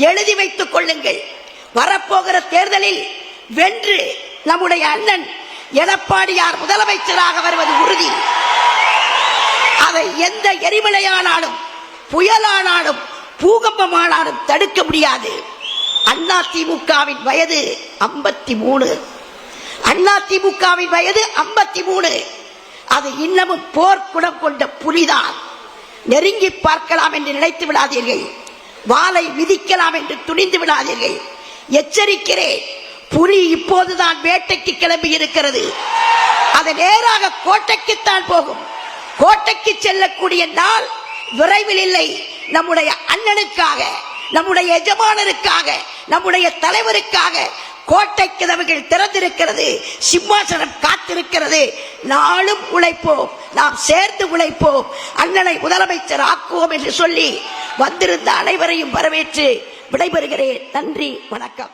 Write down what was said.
எழுதி வைத்துக் கொள்ளுங்கள். வரப்போகிற தேர்தலில் வென்று நம்முடைய அண்ணன் எடப்பாடியார் முதலமைச்சராக வருவது உறுதி. அதை எந்த எரிமலையானாலும் புயலானாலும் பூகம்பமானாலும் தடுக்க முடியாது. அதிமுகவின் வயது 53. அதிமுகவின் வயது 53. அது இன்னமும் போர்க்குணம் கொண்ட புலிதான். நெருங்கி பார்க்கலாம் என்று நினைத்து விடாதீர்கள். வாளை மிதிக்கலாம் என்று துணிந்து விடாதீர்கள். எச்சரிக்கிறேன், புலி இப்போதுதான் வேட்டைக்கு கிளம்பி இருக்கிறது. அது நேராக கோட்டைக்குத்தான் போகும். கோட்டைக்கு செல்லக்கூடிய நாள் விரைவில் இல்லை. நம்முடைய அண்ணனுக்காக, நம்முடைய எஜமானருக்காக, நம்முடைய தலைவருக்காக கோட்டை கதவுகள் திறந்திருக்கிறது. சிம்மாசனம் காத்திருக்கிறது. நாளும் உழைப்போம், நாம் சேர்ந்து உழைப்போம், அண்ணனை முதலமைச்சர் ஆக்குவோம் என்று சொல்லி வந்திருந்த அனைவரையும் வரவேற்று விடைபெறுகிறேன். நன்றி, வணக்கம்.